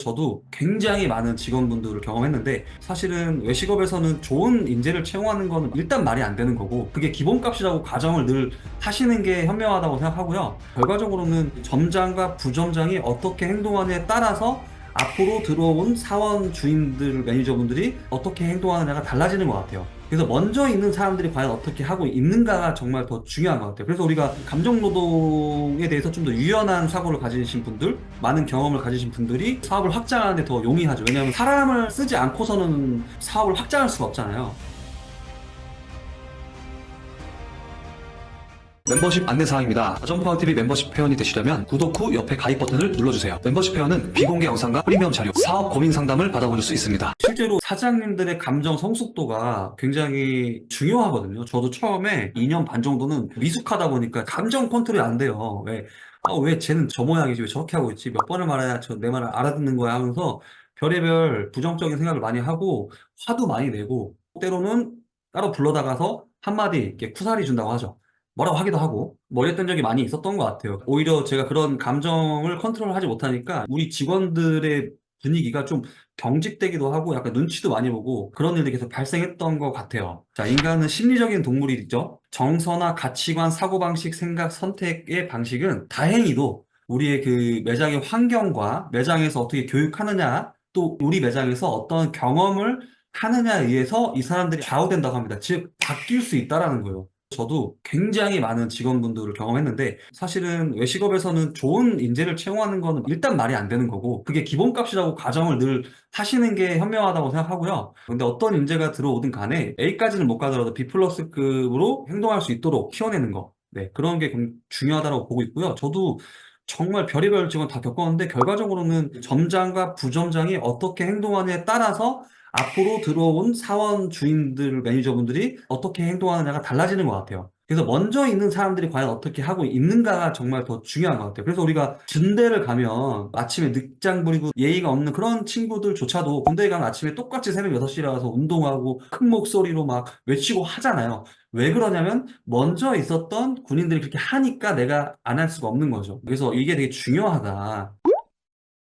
저도 굉장히 많은 직원분들을 경험했는데 사실은 외식업에서는 좋은 인재를 채용하는 거는 일단 말이 안 되는 거고 그게 기본값이라고 가정을 늘 하시는 게 현명하다고 생각하고요. 결과적으로는 점장과 부점장이 어떻게 행동하느냐에 따라서 앞으로 들어온 사원 주임들 매니저분들이 어떻게 행동하느냐가 달라지는 것 같아요. 그래서 먼저 있는 사람들이 과연 어떻게 하고 있는가가 정말 더 중요한 것 같아요. 그래서 우리가 감정노동에 대해서 좀 더 유연한 사고를 가지신 분들, 많은 경험을 가지신 분들이 사업을 확장하는 데 더 용이하죠. 왜냐하면 사람을 쓰지 않고서는 사업을 확장할 수가 없잖아요. 멤버십 안내사항입니다. 자전파워TV 멤버십 회원이 되시려면 구독 후 옆에 가입 버튼을 눌러주세요. 멤버십 회원은 비공개 영상과 프리미엄 자료, 사업 고민 상담을 받아보실 수 있습니다. 실제로 사장님들의 감정 성숙도가 굉장히 중요하거든요. 저도 처음에 2년 반 정도는 미숙하다 보니까 감정 컨트롤이 안 돼요. 왜 쟤는 저 모양이지? 왜 저렇게 하고 있지? 몇 번을 말해야 내 말을 알아듣는 거야 하면서 별의별 부정적인 생각을 많이 하고 화도 많이 내고 때로는 따로 불러다가서 한마디 이렇게 쿠사리 준다고 하죠. 뭐라고 하기도 하고 뭐 이랬던 적이 많이 있었던 것 같아요. 오히려 제가 그런 감정을 컨트롤하지 못하니까 우리 직원들의 분위기가 좀 경직되기도 하고 약간 눈치도 많이 보고 그런 일들이 계속 발생했던 것 같아요. 자, 인간은 심리적인 동물이죠. 정서나 가치관, 사고방식, 생각, 선택의 방식은 다행히도 우리의 그 매장의 환경과 매장에서 어떻게 교육하느냐 또 우리 매장에서 어떤 경험을 하느냐에 의해서 이 사람들이 좌우된다고 합니다. 즉, 바뀔 수 있다라는 거예요. 저도 굉장히 많은 직원분들을 경험했는데 사실은 외식업에서는 좋은 인재를 채용하는 거는 일단 말이 안 되는 거고 그게 기본값이라고 가정을 늘 하시는 게 현명하다고 생각하고요. 근데 어떤 인재가 들어오든 간에 A까지는 못 가더라도 B 플러스급으로 행동할 수 있도록 키워내는 거. 네, 그런 게 중요하다고 보고 있고요. 저도 정말 별의별 직원 다 겪었는데 결과적으로는 점장과 부점장이 어떻게 행동하느냐에 따라서 앞으로 들어온 사원 주임들 매니저분들이 어떻게 행동하느냐가 달라지는 것 같아요. 그래서 먼저 있는 사람들이 과연 어떻게 하고 있는가가 정말 더 중요한 것 같아요. 그래서 우리가 군대를 가면 아침에 늦장 부리고 예의가 없는 그런 친구들조차도 군대에 가면 아침에 똑같이 새벽 6시에 일어나서 운동하고 큰 목소리로 막 외치고 하잖아요. 왜 그러냐면 먼저 있었던 군인들이 그렇게 하니까 내가 안 할 수가 없는 거죠. 그래서 이게 되게 중요하다.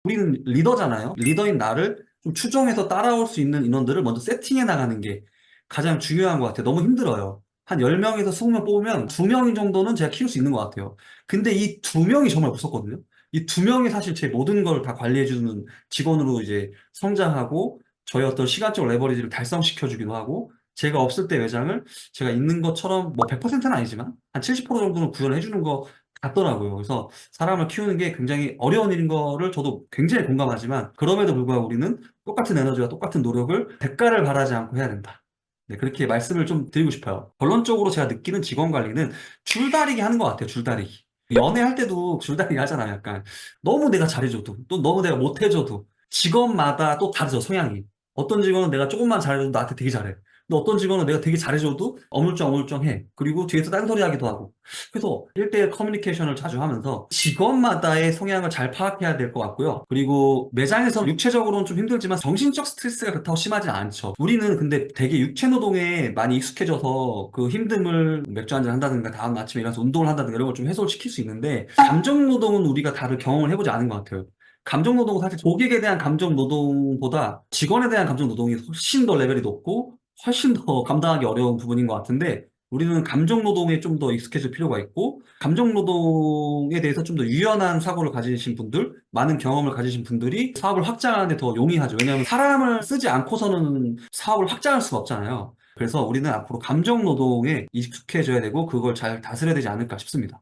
우리는 리더잖아요. 리더인 나를 좀 추종해서 따라올 수 있는 인원들을 먼저 세팅해 나가는 게 가장 중요한 것 같아요. 너무 힘들어요. 한 10명에서 20명 뽑으면 2명 정도는 제가 키울 수 있는 것 같아요. 근데 이 2명이 정말 무섭거든요. 이 2명이 사실 제 모든 걸 다 관리해주는 직원으로 이제 성장하고 저희 어떤 시간적 레버리지를 달성시켜주기도 하고 제가 없을 때 매장을 제가 있는 것처럼 뭐 100%는 아니지만 한 70% 정도는 구현해주는 것 같더라고요. 그래서 사람을 키우는 게 굉장히 어려운 일인 거를 저도 굉장히 공감하지만 그럼에도 불구하고 우리는 똑같은 에너지와 똑같은 노력을 대가를 바라지 않고 해야 된다. 네, 그렇게 말씀을 좀 드리고 싶어요. 결론적으로 제가 느끼는 직원 관리는 줄다리기 하는 것 같아요. 줄다리기. 연애할 때도 줄다리기 하잖아요. 약간 너무 내가 잘해줘도 또 너무 내가 못해줘도 직원마다 또 다르죠. 성향이. 어떤 직원은 내가 조금만 잘해줘도 나한테 되게 잘해. 근데 어떤 직원은 내가 되게 잘해줘도 어물쩡어물쩡해. 그리고 뒤에서 딴소리 하기도 하고. 그래서 1대1 커뮤니케이션을 자주 하면서 직원마다의 성향을 잘 파악해야 될 것 같고요. 그리고 매장에서 육체적으로는 좀 힘들지만 정신적 스트레스가 그렇다고 심하진 않죠. 우리는 근데 되게 육체 노동에 많이 익숙해져서 그 힘듦을 맥주 한잔 한다든가 다음 아침에 일어나서 운동을 한다든가 이런 걸 좀 해소를 시킬 수 있는데 감정 노동은 우리가 다들 경험을 해보지 않은 것 같아요. 감정 노동은 사실 고객에 대한 감정 노동보다 직원에 대한 감정 노동이 훨씬 더 레벨이 높고 훨씬 더 감당하기 어려운 부분인 것 같은데 우리는 감정 노동에 좀 더 익숙해질 필요가 있고, 감정 노동에 대해서 좀 더 유연한 사고를 가지신 분들, 많은 경험을 가지신 분들이 사업을 확장하는 데 더 용이하죠. 왜냐하면 사람을 쓰지 않고서는 사업을 확장할 수가 없잖아요. 그래서 우리는 앞으로 감정 노동에 익숙해져야 되고, 그걸 잘 다스려야 되지 않을까 싶습니다.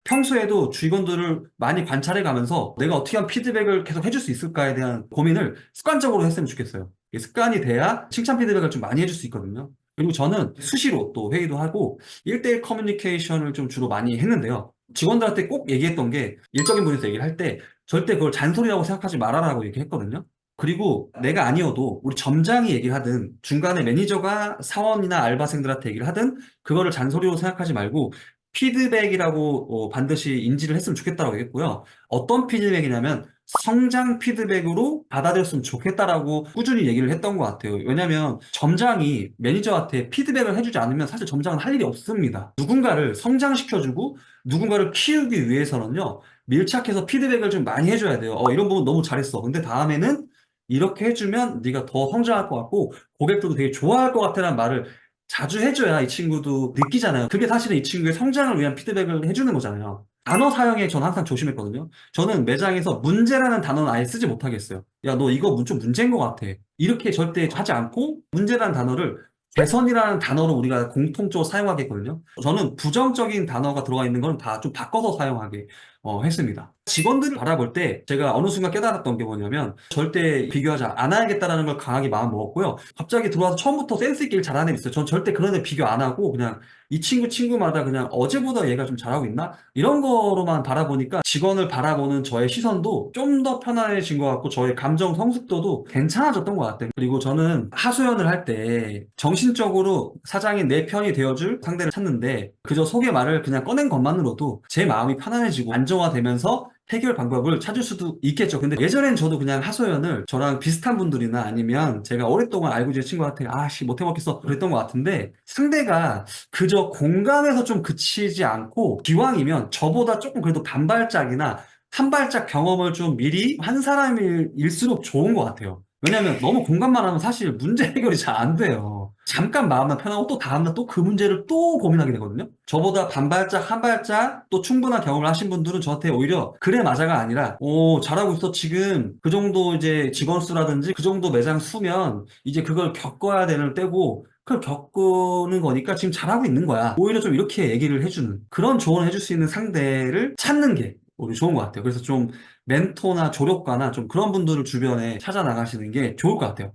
평소에도 직원들을 많이 관찰해 가면서 내가 어떻게 하면 피드백을 계속 해줄 수 있을까에 대한 고민을 습관적으로 했으면 좋겠어요. 이게 습관이 돼야 칭찬 피드백을 좀 많이 해줄 수 있거든요. 그리고 저는 수시로 또 회의도 하고 1대1 커뮤니케이션을 좀 주로 많이 했는데요. 직원들한테 꼭 얘기했던 게 일적인 분에서 얘기를 할 때 절대 그걸 잔소리라고 생각하지 말아라고 얘기했거든요. 그리고 내가 아니어도 우리 점장이 얘기를 하든 중간에 매니저가 사원이나 알바생들한테 얘기를 하든 그거를 잔소리로 생각하지 말고 피드백이라고 반드시 인지를 했으면 좋겠다라고 했고요. 어떤 피드백이냐면 성장 피드백으로 받아들였으면 좋겠다라고 꾸준히 얘기를 했던 것 같아요. 왜냐하면 점장이 매니저한테 피드백을 해주지 않으면 사실 점장은 할 일이 없습니다. 누군가를 성장시켜주고 누군가를 키우기 위해서는요. 밀착해서 피드백을 좀 많이 해줘야 돼요. 이런 부분 너무 잘했어. 근데 다음에는 이렇게 해주면 네가 더 성장할 것 같고 고객들도 되게 좋아할 것 같다는 말을 자주 해줘야 이 친구도 느끼잖아요. 그게 사실은 이 친구의 성장을 위한 피드백을 해주는 거잖아요. 단어 사용에 저는 항상 조심했거든요. 저는 매장에서 문제라는 단어는 아예 쓰지 못하겠어요. 야, 너 이거 좀 문제인 것 같아. 이렇게 절대 하지 않고 문제라는 단어를 개선이라는 단어로 우리가 공통적으로 사용하겠거든요. 저는 부정적인 단어가 들어가 있는 건 다 좀 바꿔서 사용하게 했습니다. 직원들을 바라볼 때 제가 어느 순간 깨달았던 게 뭐냐면 절대 비교하지 않아야겠다라는 걸 강하게 마음 먹었고요. 갑자기 들어와서 처음부터 센스 있게 일 잘하는 애 있어요. 전 절대 그런 애 비교 안 하고 그냥 이 친구마다 그냥 어제보다 얘가 좀 잘하고 있나? 이런 거로만 바라보니까 직원을 바라보는 저의 시선도 좀 더 편안해진 것 같고 저의 감정 성숙도도 괜찮아졌던 것 같아요. 그리고 저는 하소연을 할 때 정신적으로 사장이 내 편이 되어줄 상대를 찾는데 그저 속의 말을 그냥 꺼낸 것만으로도 제 마음이 편안해지고 안정화되면서 해결 방법을 찾을 수도 있겠죠. 근데 예전엔 저도 그냥 하소연을 저랑 비슷한 분들이나 아니면 제가 오랫동안 알고 지낸 친구한테 아씨 못해먹겠어 그랬던 것 같은데 상대가 그저 공감해서 좀 그치지 않고 기왕이면 저보다 조금 그래도 반발짝이나 한 발짝 경험을 좀 미리 한 사람일수록 좋은 것 같아요. 왜냐면 너무 공감만 하면 사실 문제 해결이 잘 안 돼요. 잠깐 마음만 편하고 또 다음날 또 그 문제를 또 고민하게 되거든요. 저보다 반발짝 한 발짝 또 충분한 경험을 하신 분들은 저한테 오히려 그래 맞아가 아니라 오 잘하고 있어 지금 그 정도 이제 직원 수라든지 그 정도 매장 수면 이제 그걸 겪어야 되는 때고 그걸 겪는 거니까 지금 잘하고 있는 거야. 오히려 좀 이렇게 얘기를 해주는 그런 조언을 해줄 수 있는 상대를 찾는 게 오히려 좋은 것 같아요. 그래서 좀 멘토나 조력가나 좀 그런 분들을 주변에 찾아 나가시는 게 좋을 것 같아요.